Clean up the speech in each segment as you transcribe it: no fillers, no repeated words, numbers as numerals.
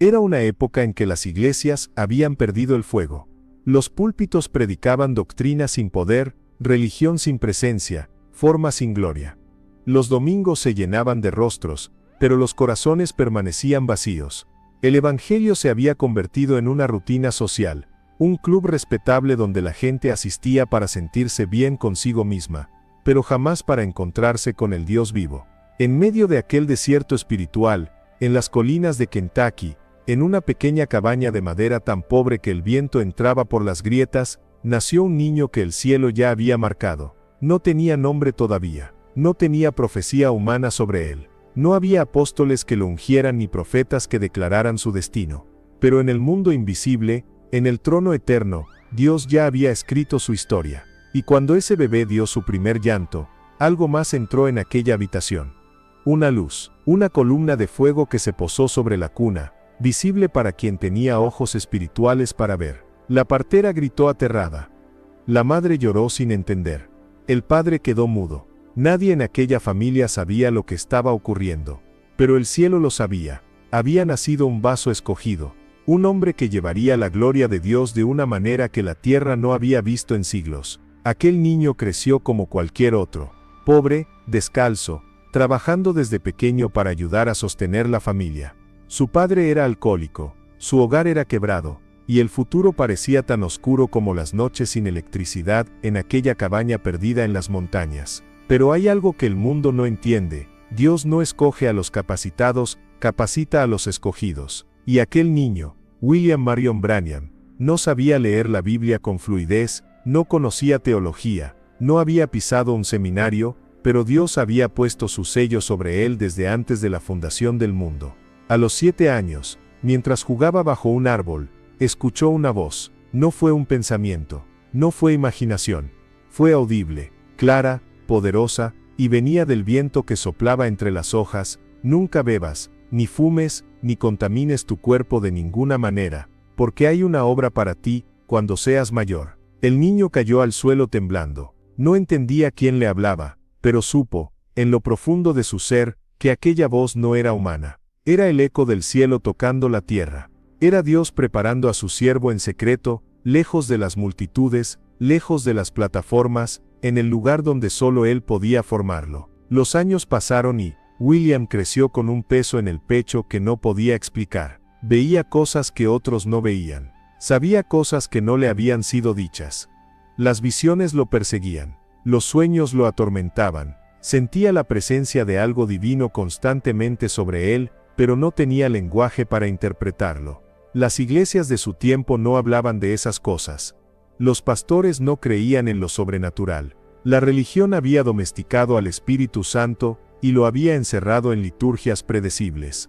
Era una época en que las iglesias habían perdido el fuego. Los púlpitos predicaban doctrina sin poder, religión sin presencia, forma sin gloria. Los domingos se llenaban de rostros, pero los corazones permanecían vacíos. El evangelio se había convertido en una rutina social, un club respetable donde la gente asistía para sentirse bien consigo misma, pero jamás para encontrarse con el Dios vivo. En medio de aquel desierto espiritual, en las colinas de Kentucky, en una pequeña cabaña de madera tan pobre que el viento entraba por las grietas, nació un niño que el cielo ya había marcado. No tenía nombre todavía, no tenía profecía humana sobre él, no había apóstoles que lo ungieran ni profetas que declararan su destino. Pero en el mundo invisible, en el trono eterno, Dios ya había escrito su historia. Y cuando ese bebé dio su primer llanto, algo más entró en aquella habitación. Una luz, una columna de fuego que se posó sobre la cuna, visible para quien tenía ojos espirituales para ver. La partera gritó aterrada. La madre lloró sin entender. El padre quedó mudo. Nadie en aquella familia sabía lo que estaba ocurriendo. Pero el cielo lo sabía. Había nacido un vaso escogido, un hombre que llevaría la gloria de Dios de una manera que la tierra no había visto en siglos. Aquel niño creció como cualquier otro, pobre, descalzo, trabajando desde pequeño para ayudar a sostener la familia. Su padre era alcohólico, su hogar era quebrado, y el futuro parecía tan oscuro como las noches sin electricidad en aquella cabaña perdida en las montañas. Pero hay algo que el mundo no entiende: Dios no escoge a los capacitados, capacita a los escogidos. Y aquel niño, William Marion Branham, no sabía leer la Biblia con fluidez, no conocía teología, no había pisado un seminario, pero Dios había puesto su sello sobre él desde antes de la fundación del mundo. A los 7 años, mientras jugaba bajo un árbol, escuchó una voz. No fue un pensamiento, no fue imaginación, fue audible, clara, poderosa, y venía del viento que soplaba entre las hojas: nunca bebas, ni fumes, ni contamines tu cuerpo de ninguna manera, porque hay una obra para ti, cuando seas mayor. El niño cayó al suelo temblando. No entendía quién le hablaba, pero supo, en lo profundo de su ser, que aquella voz no era humana. Era el eco del cielo tocando la tierra. Era Dios preparando a su siervo en secreto, lejos de las multitudes, lejos de las plataformas, en el lugar donde solo él podía formarlo. Los años pasaron y William creció con un peso en el pecho que no podía explicar. Veía cosas que otros no veían. Sabía cosas que no le habían sido dichas. Las visiones lo perseguían. Los sueños lo atormentaban. Sentía la presencia de algo divino constantemente sobre él, pero no tenía lenguaje para interpretarlo. Las iglesias de su tiempo no hablaban de esas cosas. Los pastores no creían en lo sobrenatural. La religión había domesticado al Espíritu Santo y lo había encerrado en liturgias predecibles.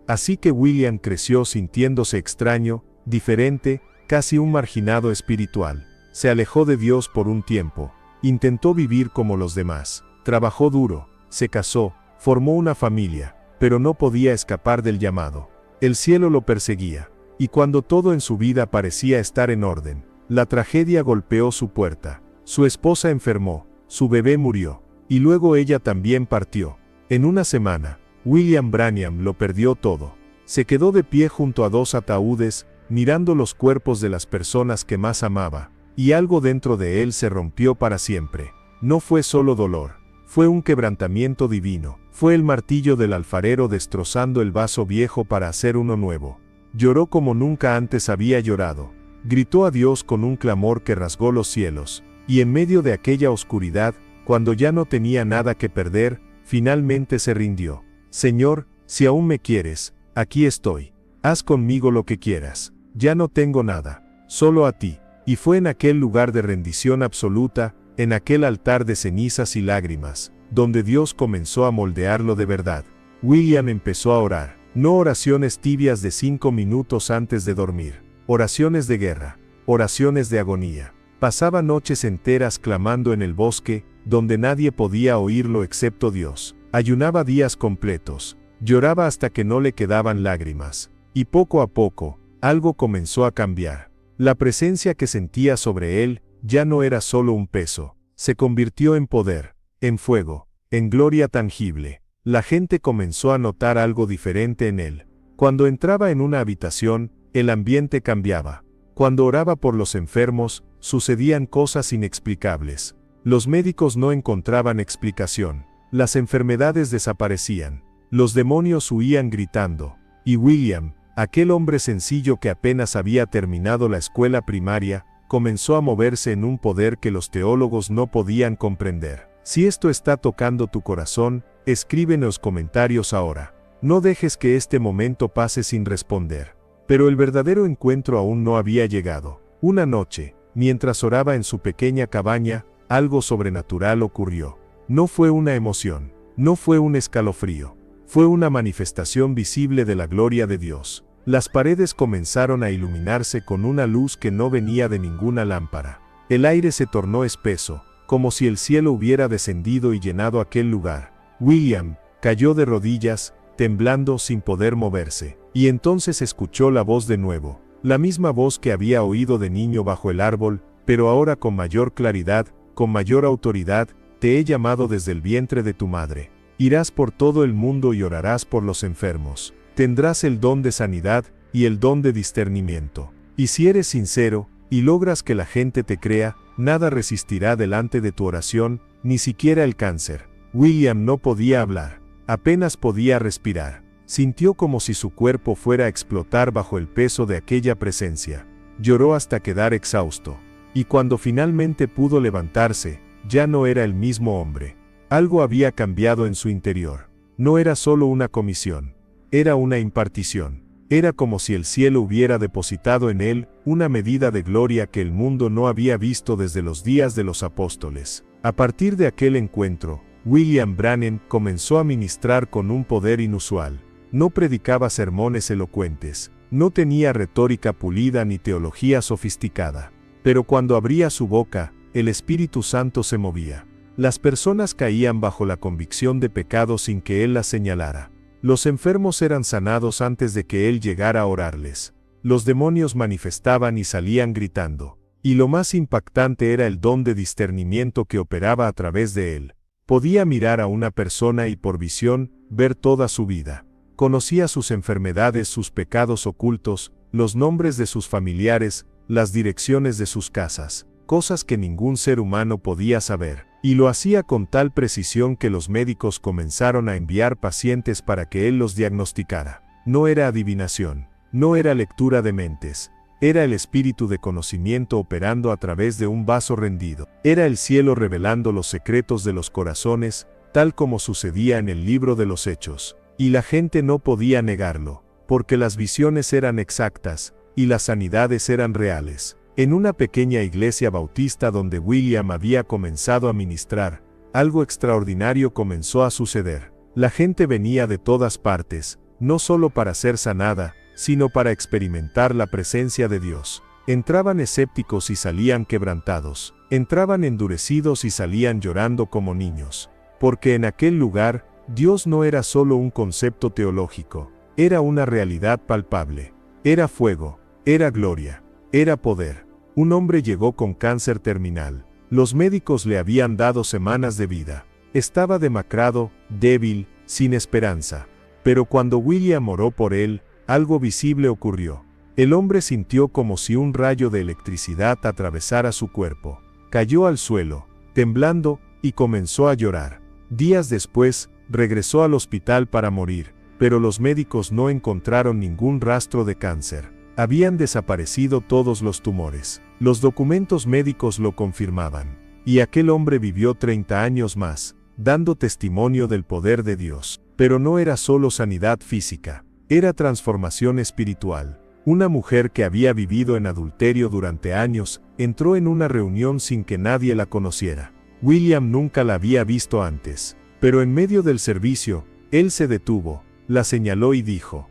Así que William creció sintiéndose extraño, diferente, casi un marginado espiritual. Se alejó de Dios por un tiempo. Intentó vivir como los demás. Trabajó duro, se casó, formó una familia, pero no podía escapar del llamado. El cielo lo perseguía. Y cuando todo en su vida parecía estar en orden, la tragedia golpeó su puerta. Su esposa enfermó, su bebé murió, y luego ella también partió. En una semana, William Branham lo perdió todo. Se quedó de pie junto a 2 ataúdes, mirando los cuerpos de las personas que más amaba, y algo dentro de él se rompió para siempre. No fue solo dolor, fue un quebrantamiento divino. Fue el martillo del alfarero destrozando el vaso viejo para hacer uno nuevo. Lloró como nunca antes había llorado. Gritó a Dios con un clamor que rasgó los cielos, y en medio de aquella oscuridad, cuando ya no tenía nada que perder, finalmente se rindió. Señor, si aún me quieres, aquí estoy. Haz conmigo lo que quieras. Ya no tengo nada, solo a ti. Y fue en aquel lugar de rendición absoluta, en aquel altar de cenizas y lágrimas, donde Dios comenzó a moldearlo de verdad. William empezó a orar. No oraciones tibias de 5 minutos antes de dormir. Oraciones de guerra. Oraciones de agonía. Pasaba noches enteras clamando en el bosque, donde nadie podía oírlo excepto Dios. Ayunaba días completos. Lloraba hasta que no le quedaban lágrimas. Y poco a poco, algo comenzó a cambiar. La presencia que sentía sobre él ya no era solo un peso. Se convirtió en poder, en fuego, en gloria tangible. La gente comenzó a notar algo diferente en él. Cuando entraba en una habitación, el ambiente cambiaba. Cuando oraba por los enfermos, sucedían cosas inexplicables. Los médicos no encontraban explicación. Las enfermedades desaparecían. Los demonios huían gritando. Y William, aquel hombre sencillo que apenas había terminado la escuela primaria, comenzó a moverse en un poder que los teólogos no podían comprender. Si esto está tocando tu corazón, escribe en los comentarios ahora. No dejes que este momento pase sin responder. Pero el verdadero encuentro aún no había llegado. Una noche, mientras oraba en su pequeña cabaña, algo sobrenatural ocurrió. No fue una emoción, no fue un escalofrío, fue una manifestación visible de la gloria de Dios. Las paredes comenzaron a iluminarse con una luz que no venía de ninguna lámpara. El aire se tornó espeso, como si el cielo hubiera descendido y llenado aquel lugar. William cayó de rodillas, temblando sin poder moverse, y entonces escuchó la voz de nuevo, la misma voz que había oído de niño bajo el árbol, pero ahora con mayor claridad, con mayor autoridad. Te he llamado desde el vientre de tu madre. Irás por todo el mundo y orarás por los enfermos. Tendrás el don de sanidad y el don de discernimiento. Y si eres sincero, y logras que la gente te crea, nada resistirá delante de tu oración, ni siquiera el cáncer. William no podía hablar. Apenas podía respirar. Sintió como si su cuerpo fuera a explotar bajo el peso de aquella presencia. Lloró hasta quedar exhausto. Y cuando finalmente pudo levantarse, ya no era el mismo hombre. Algo había cambiado en su interior. No era solo una comisión. Era una impartición. Era como si el cielo hubiera depositado en él una medida de gloria que el mundo no había visto desde los días de los apóstoles. A partir de aquel encuentro, William Branham comenzó a ministrar con un poder inusual. No predicaba sermones elocuentes. No tenía retórica pulida ni teología sofisticada. Pero cuando abría su boca, el Espíritu Santo se movía. Las personas caían bajo la convicción de pecado sin que él las señalara. Los enfermos eran sanados antes de que él llegara a orarles. Los demonios manifestaban y salían gritando. Y lo más impactante era el don de discernimiento que operaba a través de él. Podía mirar a una persona y por visión, ver toda su vida. Conocía sus enfermedades, sus pecados ocultos, los nombres de sus familiares, las direcciones de sus casas. Cosas que ningún ser humano podía saber, y lo hacía con tal precisión que los médicos comenzaron a enviar pacientes para que él los diagnosticara. No era adivinación, no era lectura de mentes, era el espíritu de conocimiento operando a través de un vaso rendido. Era el cielo revelando los secretos de los corazones, tal como sucedía en el libro de los Hechos, y la gente no podía negarlo, porque las visiones eran exactas, y las sanidades eran reales. En una pequeña iglesia bautista donde William había comenzado a ministrar, algo extraordinario comenzó a suceder. La gente venía de todas partes, no solo para ser sanada, sino para experimentar la presencia de Dios. Entraban escépticos y salían quebrantados. Entraban endurecidos y salían llorando como niños. Porque en aquel lugar, Dios no era solo un concepto teológico, era una realidad palpable. Era fuego, era gloria. Era poder. Un hombre llegó con cáncer terminal. Los médicos le habían dado semanas de vida. Estaba demacrado, débil, sin esperanza. Pero cuando William oró por él, algo visible ocurrió. El hombre sintió como si un rayo de electricidad atravesara su cuerpo. Cayó al suelo, temblando, y comenzó a llorar. Días después, regresó al hospital para morir, pero los médicos no encontraron ningún rastro de cáncer. Habían desaparecido todos los tumores. Los documentos médicos lo confirmaban. Y aquel hombre vivió 30 años más, dando testimonio del poder de Dios. Pero no era solo sanidad física, era transformación espiritual. Una mujer que había vivido en adulterio durante años, entró en una reunión sin que nadie la conociera. William nunca la había visto antes. Pero en medio del servicio, él se detuvo, la señaló y dijo: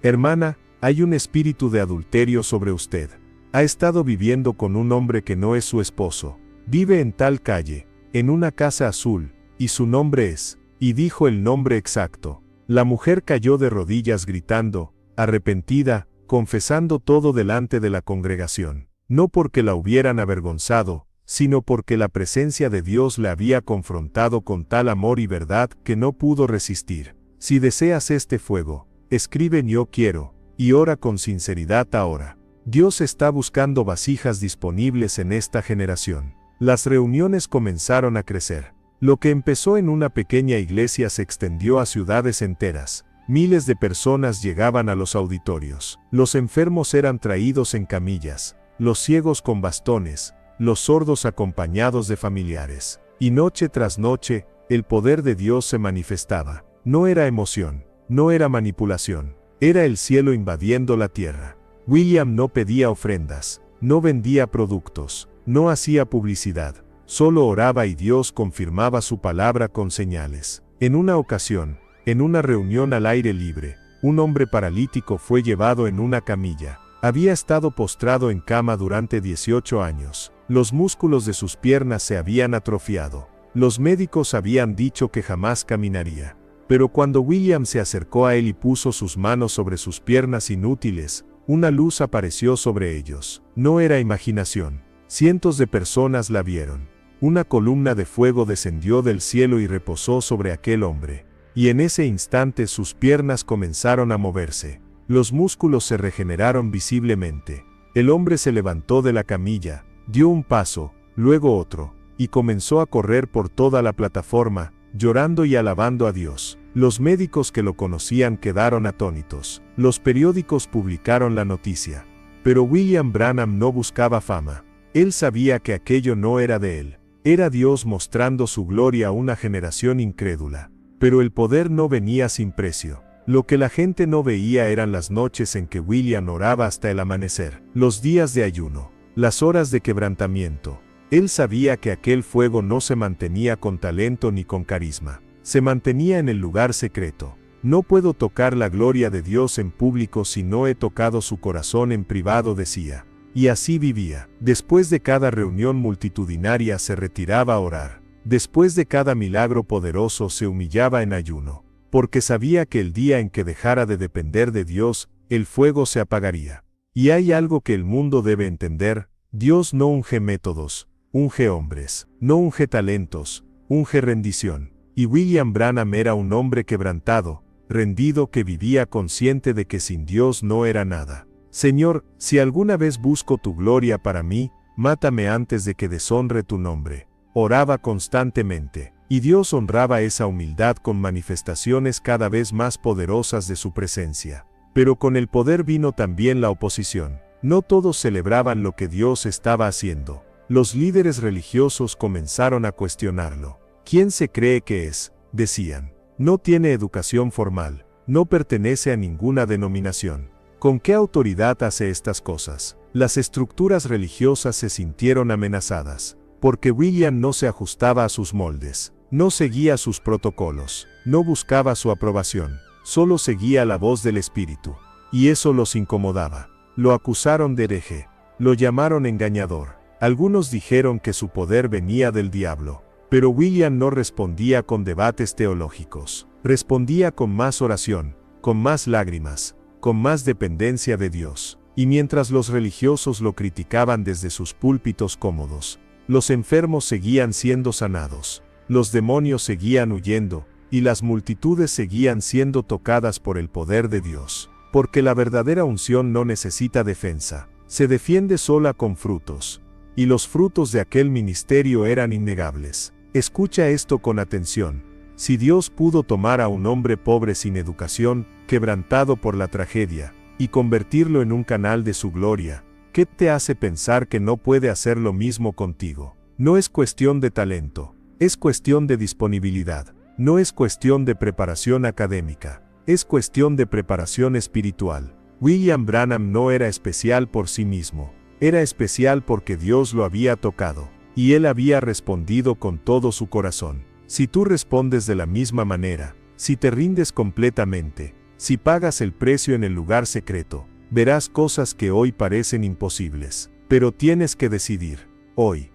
«Hermana, hay un espíritu de adulterio sobre usted. Ha estado viviendo con un hombre que no es su esposo. Vive en tal calle, en una casa azul, y su nombre es…» Y dijo el nombre exacto. La mujer cayó de rodillas gritando, arrepentida, confesando todo delante de la congregación. No porque la hubieran avergonzado, sino porque la presencia de Dios la había confrontado con tal amor y verdad que no pudo resistir. Si deseas este fuego, escribe en Yo Quiero, y ora con sinceridad ahora. Dios está buscando vasijas disponibles en esta generación. Las reuniones comenzaron a crecer. Lo que empezó en una pequeña iglesia se extendió a ciudades enteras. Miles de personas llegaban a los auditorios. Los enfermos eran traídos en camillas, los ciegos con bastones, los sordos acompañados de familiares. Y noche tras noche, el poder de Dios se manifestaba. No era emoción, no era manipulación, era el cielo invadiendo la tierra. William no pedía ofrendas, no vendía productos, no hacía publicidad, solo oraba y Dios confirmaba su palabra con señales. En una ocasión, en una reunión al aire libre, un hombre paralítico fue llevado en una camilla. Había estado postrado en cama durante 18 años. Los músculos de sus piernas se habían atrofiado. Los médicos habían dicho que jamás caminaría. Pero cuando William se acercó a él y puso sus manos sobre sus piernas inútiles, una luz apareció sobre ellos. No era imaginación. Cientos de personas la vieron. Una columna de fuego descendió del cielo y reposó sobre aquel hombre. Y en ese instante sus piernas comenzaron a moverse. Los músculos se regeneraron visiblemente. El hombre se levantó de la camilla, dio un paso, luego otro, y comenzó a correr por toda la plataforma, llorando y alabando a Dios. Los médicos que lo conocían quedaron atónitos. Los periódicos publicaron la noticia. Pero William Branham no buscaba fama. Él sabía que aquello no era de él. Era Dios mostrando su gloria a una generación incrédula. Pero el poder no venía sin precio. Lo que la gente no veía eran las noches en que William oraba hasta el amanecer, los días de ayuno, las horas de quebrantamiento. Él sabía que aquel fuego no se mantenía con talento ni con carisma. Se mantenía en el lugar secreto. No puedo tocar la gloria de Dios en público si no he tocado su corazón en privado, decía. Y así vivía. Después de cada reunión multitudinaria se retiraba a orar. Después de cada milagro poderoso se humillaba en ayuno. Porque sabía que el día en que dejara de depender de Dios, el fuego se apagaría. Y hay algo que el mundo debe entender: Dios no unge métodos, unge hombres, no unge talentos, unge rendición. Y William Branham era un hombre quebrantado, rendido, que vivía consciente de que sin Dios no era nada. Señor, si alguna vez busco tu gloria para mí, mátame antes de que deshonre tu nombre. Oraba constantemente, y Dios honraba esa humildad con manifestaciones cada vez más poderosas de su presencia. Pero con el poder vino también la oposición. No todos celebraban lo que Dios estaba haciendo. Los líderes religiosos comenzaron a cuestionarlo. ¿Quién se cree que es?, decían. No tiene educación formal, no pertenece a ninguna denominación. ¿Con qué autoridad hace estas cosas? Las estructuras religiosas se sintieron amenazadas, porque William no se ajustaba a sus moldes, no seguía sus protocolos, no buscaba su aprobación, solo seguía la voz del Espíritu. Y eso los incomodaba. Lo acusaron de hereje, lo llamaron engañador. Algunos dijeron que su poder venía del diablo. Pero William no respondía con debates teológicos. Respondía con más oración, con más lágrimas, con más dependencia de Dios. Y mientras los religiosos lo criticaban desde sus púlpitos cómodos, los enfermos seguían siendo sanados, los demonios seguían huyendo, y las multitudes seguían siendo tocadas por el poder de Dios. Porque la verdadera unción no necesita defensa, se defiende sola con frutos. Y los frutos de aquel ministerio eran innegables. Escucha esto con atención. Si Dios pudo tomar a un hombre pobre sin educación, quebrantado por la tragedia, y convertirlo en un canal de su gloria, ¿qué te hace pensar que no puede hacer lo mismo contigo? No es cuestión de talento, es cuestión de disponibilidad. No es cuestión de preparación académica, es cuestión de preparación espiritual. William Branham no era especial por sí mismo, era especial porque Dios lo había tocado. Y él había respondido con todo su corazón. Si tú respondes de la misma manera, si te rindes completamente, si pagas el precio en el lugar secreto, verás cosas que hoy parecen imposibles. Pero tienes que decidir, hoy,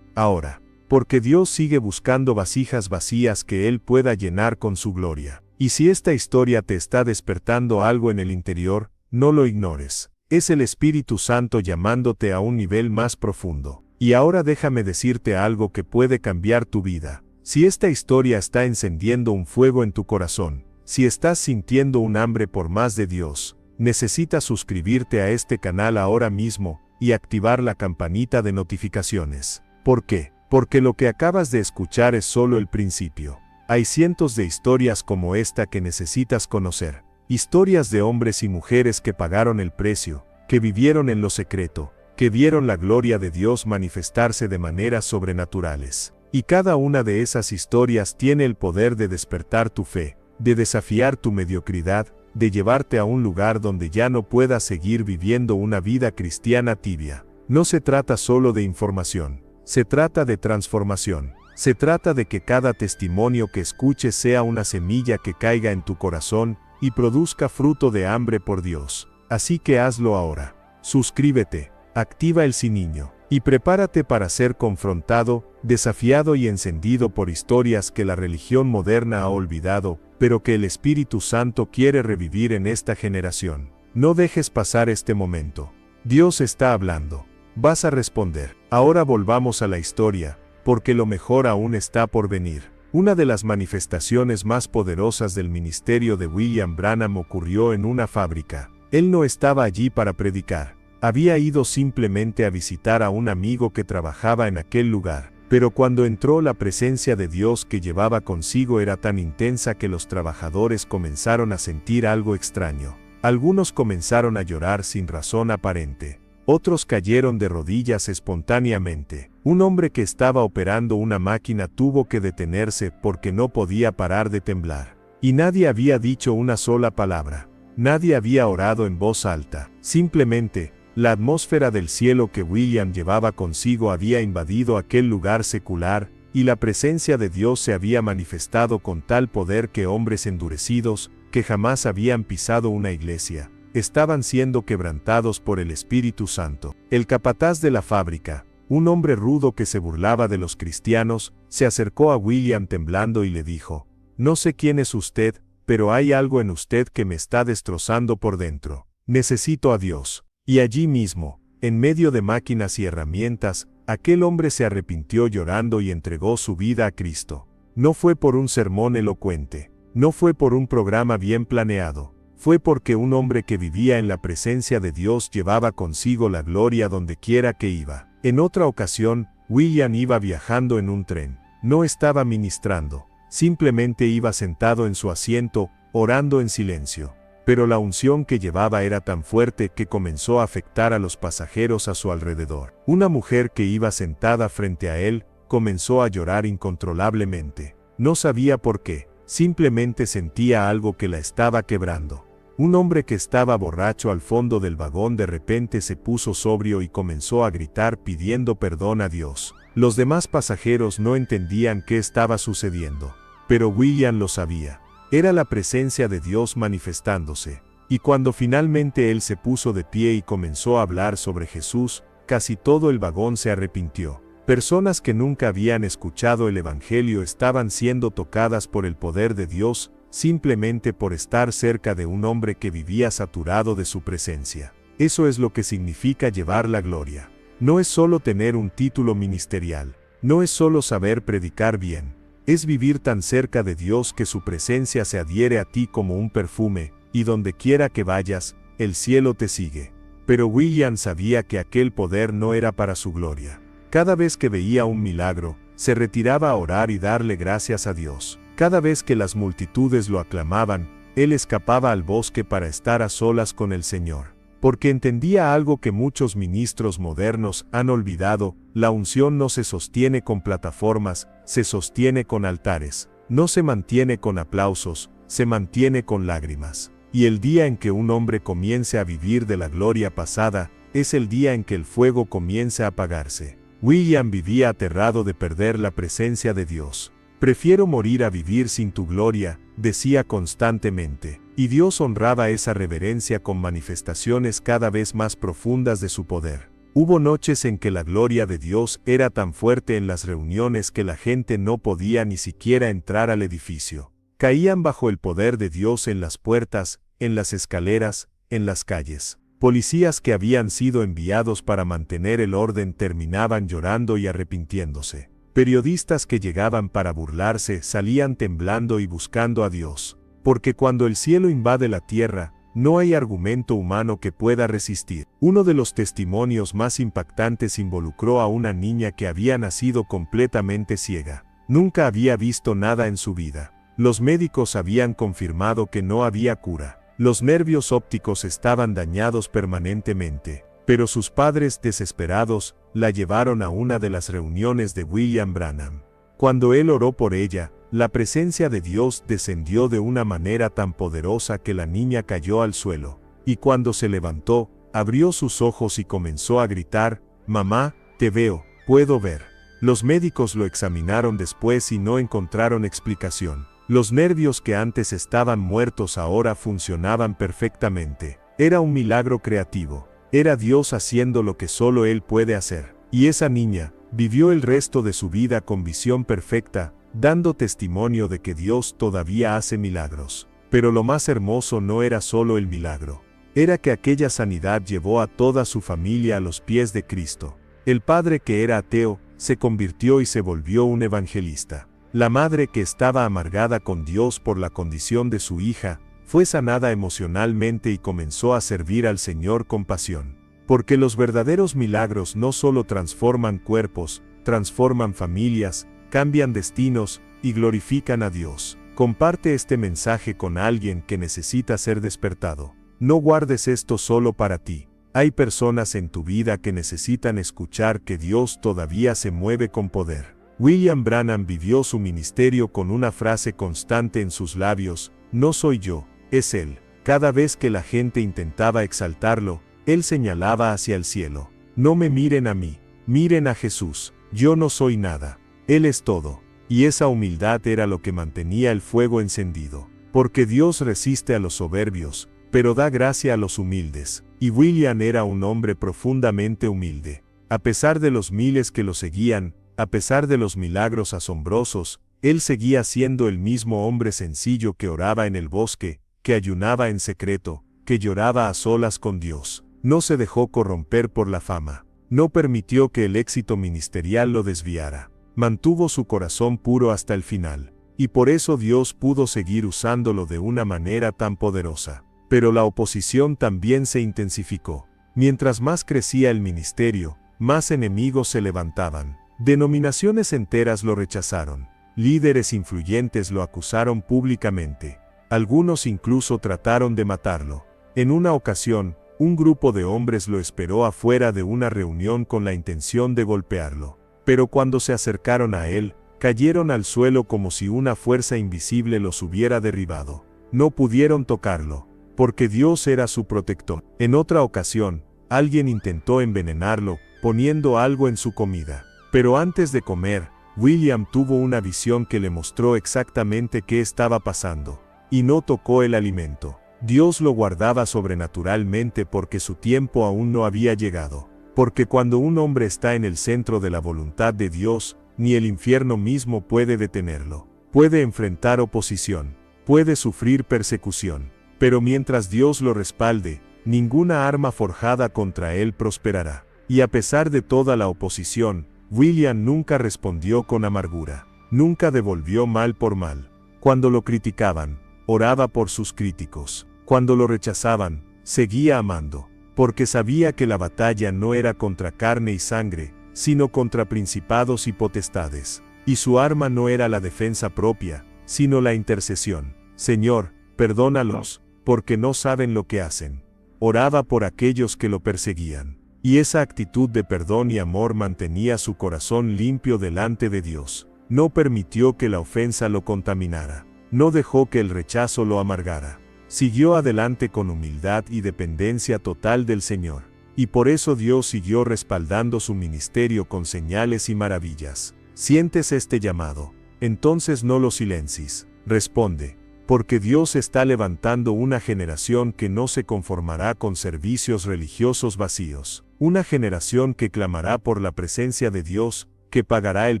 ahora, porque Dios sigue buscando vasijas vacías que Él pueda llenar con su gloria. Y si esta historia te está despertando algo en el interior, no lo ignores. Es el Espíritu Santo llamándote a un nivel más profundo. Y ahora déjame decirte algo que puede cambiar tu vida. Si esta historia está encendiendo un fuego en tu corazón, Si estás sintiendo un hambre por más de Dios, necesitas suscribirte a este canal ahora mismo y activar la campanita de notificaciones. ¿Por qué? Porque lo que acabas de escuchar es solo el principio. Hay cientos de historias como esta que necesitas conocer. Historias de hombres y mujeres que pagaron el precio, que vivieron en lo secreto, que vieron la gloria de Dios manifestarse de maneras sobrenaturales. Y cada una de esas historias tiene el poder de despertar tu fe, de desafiar tu mediocridad, de llevarte a un lugar donde ya no puedas seguir viviendo una vida cristiana tibia. No se trata solo de información, se trata de transformación. Se trata de que cada testimonio que escuches sea una semilla que caiga en tu corazón y produzca fruto de hambre por Dios. Así que hazlo ahora. Suscríbete, activa el sininho, y prepárate para ser confrontado, desafiado y encendido por historias que la religión moderna ha olvidado, pero que el Espíritu Santo quiere revivir en esta generación. No dejes pasar este momento. Dios está hablando. Vas a responder. Ahora volvamos a la historia, porque lo mejor aún está por venir. Una de las manifestaciones más poderosas del ministerio de William Branham ocurrió en una fábrica. Él no estaba allí para predicar. Había ido simplemente a visitar a un amigo que trabajaba en aquel lugar. Pero cuando entró, la presencia de Dios que llevaba consigo era tan intensa que los trabajadores comenzaron a sentir algo extraño. Algunos comenzaron a llorar sin razón aparente. Otros cayeron de rodillas espontáneamente. Un hombre que estaba operando una máquina tuvo que detenerse porque no podía parar de temblar. Y nadie había dicho una sola palabra. Nadie había orado en voz alta. Simplemente, la atmósfera del cielo que William llevaba consigo había invadido aquel lugar secular, y la presencia de Dios se había manifestado con tal poder que hombres endurecidos, que jamás habían pisado una iglesia, estaban siendo quebrantados por el Espíritu Santo. El capataz de la fábrica, un hombre rudo que se burlaba de los cristianos, se acercó a William temblando y le dijo: «No sé quién es usted, pero hay algo en usted que me está destrozando por dentro. Necesito a Dios». Y allí mismo, en medio de máquinas y herramientas, aquel hombre se arrepintió llorando y entregó su vida a Cristo. No fue por un sermón elocuente, no fue por un programa bien planeado. Fue porque un hombre que vivía en la presencia de Dios llevaba consigo la gloria donde quiera que iba. En otra ocasión, William iba viajando en un tren. No estaba ministrando, simplemente iba sentado en su asiento, orando en silencio. Pero la unción que llevaba era tan fuerte que comenzó a afectar a los pasajeros a su alrededor. Una mujer que iba sentada frente a él, comenzó a llorar incontrolablemente. No sabía por qué, simplemente sentía algo que la estaba quebrando. Un hombre que estaba borracho al fondo del vagón de repente se puso sobrio y comenzó a gritar pidiendo perdón a Dios. Los demás pasajeros no entendían qué estaba sucediendo, pero William lo sabía. Era la presencia de Dios manifestándose. Y cuando finalmente él se puso de pie y comenzó a hablar sobre Jesús, casi todo el vagón se arrepintió. Personas que nunca habían escuchado el Evangelio estaban siendo tocadas por el poder de Dios, simplemente por estar cerca de un hombre que vivía saturado de su presencia. Eso es lo que significa llevar la gloria. No es solo tener un título ministerial, no es solo saber predicar bien, es vivir tan cerca de Dios que su presencia se adhiere a ti como un perfume, y donde quiera que vayas, el cielo te sigue. Pero William sabía que aquel poder no era para su gloria. Cada vez que veía un milagro, se retiraba a orar y darle gracias a Dios. Cada vez que las multitudes lo aclamaban, él escapaba al bosque para estar a solas con el Señor. Porque entendía algo que muchos ministros modernos han olvidado: la unción no se sostiene con plataformas, se sostiene con altares. No se mantiene con aplausos, se mantiene con lágrimas. Y el día en que un hombre comience a vivir de la gloria pasada, es el día en que el fuego comience a apagarse. William vivía aterrado de perder la presencia de Dios. «Prefiero morir a vivir sin tu gloria», decía constantemente. Y Dios honraba esa reverencia con manifestaciones cada vez más profundas de su poder. Hubo noches en que la gloria de Dios era tan fuerte en las reuniones que la gente no podía ni siquiera entrar al edificio. Caían bajo el poder de Dios en las puertas, en las escaleras, en las calles. Policías que habían sido enviados para mantener el orden terminaban llorando y arrepintiéndose. Periodistas que llegaban para burlarse salían temblando y buscando a Dios. porque cuando el cielo invade la tierra, no hay argumento humano que pueda resistir. Uno de los testimonios más impactantes involucró a una niña que había nacido completamente ciega. Nunca había visto nada en su vida. Los médicos habían confirmado que no había cura. Los nervios ópticos estaban dañados permanentemente. Pero sus padres, desesperados, la llevaron a una de las reuniones de William Branham. Cuando él oró por ella, la presencia de Dios descendió de una manera tan poderosa que la niña cayó al suelo. Y cuando se levantó, abrió sus ojos y comenzó a gritar: «Mamá, te veo, puedo ver». Los médicos lo examinaron después y no encontraron explicación. Los nervios que antes estaban muertos ahora funcionaban perfectamente. Era un milagro creativo. Era Dios haciendo lo que solo Él puede hacer. Y esa niña vivió el resto de su vida con visión perfecta, dando testimonio de que Dios todavía hace milagros. Pero lo más hermoso no era solo el milagro. Era que aquella sanidad llevó a toda su familia a los pies de Cristo. El padre, que era ateo, se convirtió y se volvió un evangelista. La madre, que estaba amargada con Dios por la condición de su hija, fue sanada emocionalmente y comenzó a servir al Señor con pasión. Porque los verdaderos milagros no solo transforman cuerpos, transforman familias, cambian destinos y glorifican a Dios. Comparte este mensaje con alguien que necesita ser despertado. No guardes esto solo para ti. Hay personas en tu vida que necesitan escuchar que Dios todavía se mueve con poder. William Branham vivió su ministerio con una frase constante en sus labios: «No soy yo, es Él». Cada vez que la gente intentaba exaltarlo, él señalaba hacia el cielo: «No me miren a mí, miren a Jesús, yo no soy nada, Él es todo». Y esa humildad era lo que mantenía el fuego encendido. Porque Dios resiste a los soberbios, pero da gracia a los humildes. Y William era un hombre profundamente humilde. A pesar de los miles que lo seguían, a pesar de los milagros asombrosos, él seguía siendo el mismo hombre sencillo que oraba en el bosque, que ayunaba en secreto, que lloraba a solas con Dios. No se dejó corromper por la fama. No permitió que el éxito ministerial lo desviara. Mantuvo su corazón puro hasta el final. Y por eso Dios pudo seguir usándolo de una manera tan poderosa. Pero la oposición también se intensificó. Mientras más crecía el ministerio, más enemigos se levantaban. Denominaciones enteras lo rechazaron. Líderes influyentes lo acusaron públicamente. Algunos incluso trataron de matarlo. En una ocasión, un grupo de hombres lo esperó afuera de una reunión con la intención de golpearlo. Pero cuando se acercaron a él, cayeron al suelo como si una fuerza invisible los hubiera derribado. No pudieron tocarlo, porque Dios era su protector. En otra ocasión, alguien intentó envenenarlo, poniendo algo en su comida. Pero antes de comer, William tuvo una visión que le mostró exactamente qué estaba pasando. Y no tocó el alimento. Dios lo guardaba sobrenaturalmente porque su tiempo aún no había llegado. Porque cuando un hombre está en el centro de la voluntad de Dios, ni el infierno mismo puede detenerlo. Puede enfrentar oposición, puede sufrir persecución, pero mientras Dios lo respalde, ninguna arma forjada contra él prosperará. Y a pesar de toda la oposición, William nunca respondió con amargura, nunca devolvió mal por mal. Cuando lo criticaban, oraba por sus críticos. Cuando lo rechazaban, seguía amando, porque sabía que la batalla no era contra carne y sangre, sino contra principados y potestades. Y su arma no era la defensa propia, sino la intercesión. Señor, perdónalos, porque no saben lo que hacen. Oraba por aquellos que lo perseguían. Y esa actitud de perdón y amor mantenía su corazón limpio delante de Dios. No permitió que la ofensa lo contaminara. No dejó que el rechazo lo amargara. Siguió adelante con humildad y dependencia total del Señor. Y por eso Dios siguió respaldando su ministerio con señales y maravillas. ¿Sientes este llamado? Entonces no lo silencies. Responde. Porque Dios está levantando una generación que no se conformará con servicios religiosos vacíos. Una generación que clamará por la presencia de Dios, que pagará el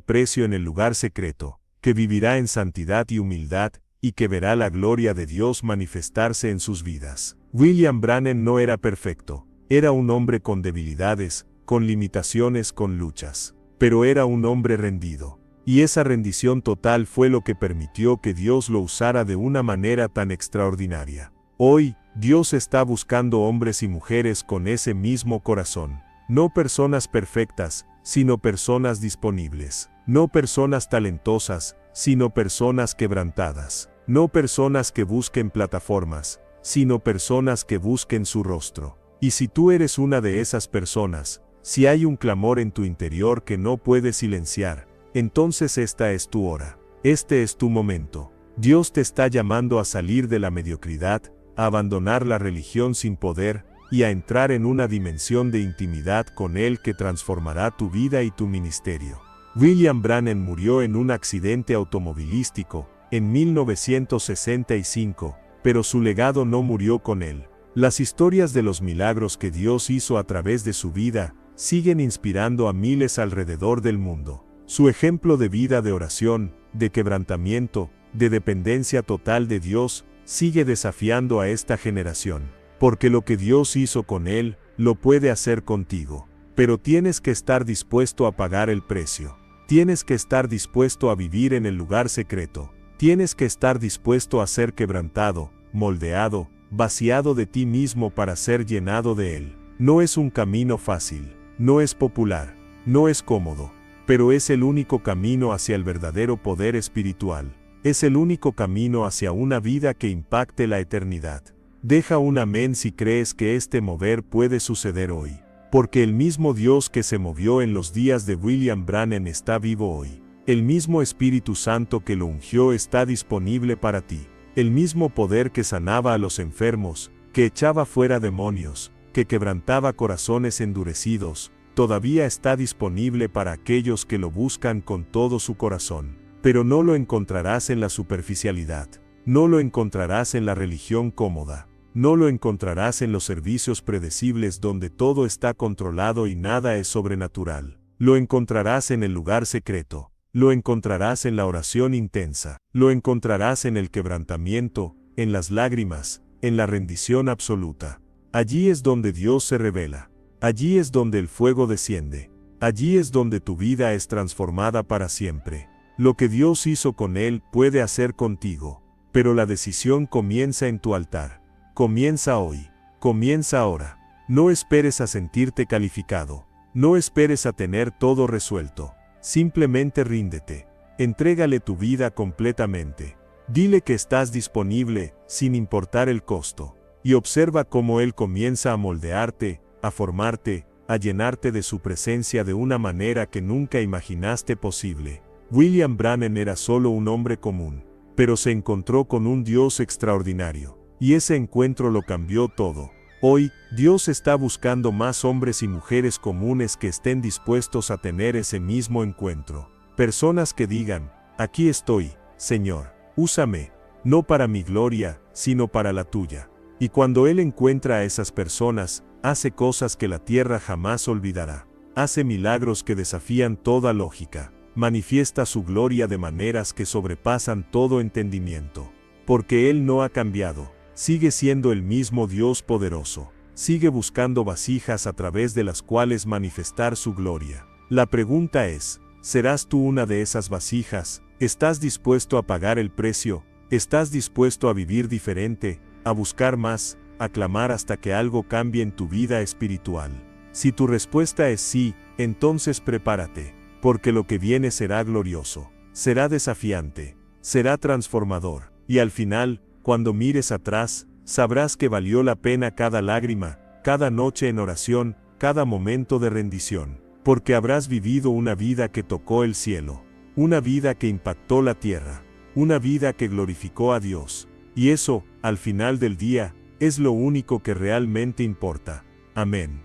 precio en el lugar secreto, que vivirá en santidad y humildad, y que verá la gloria de Dios manifestarse en sus vidas. William Branham no era perfecto. Era un hombre con debilidades, con limitaciones, con luchas. Pero era un hombre rendido. Y esa rendición total fue lo que permitió que Dios lo usara de una manera tan extraordinaria. Hoy, Dios está buscando hombres y mujeres con ese mismo corazón. No personas perfectas, sino personas disponibles. No personas talentosas, sino personas quebrantadas. No personas que busquen plataformas, sino personas que busquen su rostro. Y si tú eres una de esas personas, si hay un clamor en tu interior que no puedes silenciar, entonces esta es tu hora. Este es tu momento. Dios te está llamando a salir de la mediocridad, a abandonar la religión sin poder, y a entrar en una dimensión de intimidad con Él que transformará tu vida y tu ministerio. William Branham murió en un accidente automovilístico, en 1965, pero su legado no murió con él. Las historias de los milagros que Dios hizo a través de su vida, siguen inspirando a miles alrededor del mundo. Su ejemplo de vida de oración, de quebrantamiento, de dependencia total de Dios, sigue desafiando a esta generación. Porque lo que Dios hizo con él, lo puede hacer contigo. Pero tienes que estar dispuesto a pagar el precio. Tienes que estar dispuesto a vivir en el lugar secreto. Tienes que estar dispuesto a ser quebrantado, moldeado, vaciado de ti mismo para ser llenado de Él. No es un camino fácil, no es popular, no es cómodo, pero es el único camino hacia el verdadero poder espiritual. Es el único camino hacia una vida que impacte la eternidad. Deja un amén si crees que este mover puede suceder hoy. Porque el mismo Dios que se movió en los días de William Branham está vivo hoy. El mismo Espíritu Santo que lo ungió está disponible para ti. El mismo poder que sanaba a los enfermos, que echaba fuera demonios, que quebrantaba corazones endurecidos, todavía está disponible para aquellos que lo buscan con todo su corazón. Pero no lo encontrarás en la superficialidad. No lo encontrarás en la religión cómoda. No lo encontrarás en los servicios predecibles donde todo está controlado y nada es sobrenatural. Lo encontrarás en el lugar secreto. Lo encontrarás en la oración intensa. Lo encontrarás en el quebrantamiento, en las lágrimas, en la rendición absoluta. Allí es donde Dios se revela. Allí es donde el fuego desciende. Allí es donde tu vida es transformada para siempre. Lo que Dios hizo con él puede hacer contigo. Pero la decisión comienza en tu altar. Comienza hoy. Comienza ahora. No esperes a sentirte calificado. No esperes a tener todo resuelto. Simplemente ríndete. Entrégale tu vida completamente. Dile que estás disponible, sin importar el costo. Y observa cómo Él comienza a moldearte, a formarte, a llenarte de su presencia de una manera que nunca imaginaste posible. William Branham era solo un hombre común, pero se encontró con un Dios extraordinario. Y ese encuentro lo cambió todo. Hoy, Dios está buscando más hombres y mujeres comunes que estén dispuestos a tener ese mismo encuentro. Personas que digan, aquí estoy, Señor, úsame, no para mi gloria, sino para la tuya. Y cuando Él encuentra a esas personas, hace cosas que la tierra jamás olvidará. Hace milagros que desafían toda lógica. Manifiesta su gloria de maneras que sobrepasan todo entendimiento. Porque Él no ha cambiado. Sigue siendo el mismo Dios poderoso. Sigue buscando vasijas a través de las cuales manifestar su gloria. La pregunta es, ¿serás tú una de esas vasijas? ¿Estás dispuesto a pagar el precio? ¿Estás dispuesto a vivir diferente, a buscar más, a clamar hasta que algo cambie en tu vida espiritual? Si tu respuesta es sí, entonces prepárate, porque lo que viene será glorioso, será desafiante, será transformador, y al final, cuando mires atrás, sabrás que valió la pena cada lágrima, cada noche en oración, cada momento de rendición, porque habrás vivido una vida que tocó el cielo, una vida que impactó la tierra, una vida que glorificó a Dios, y eso, al final del día, es lo único que realmente importa. Amén.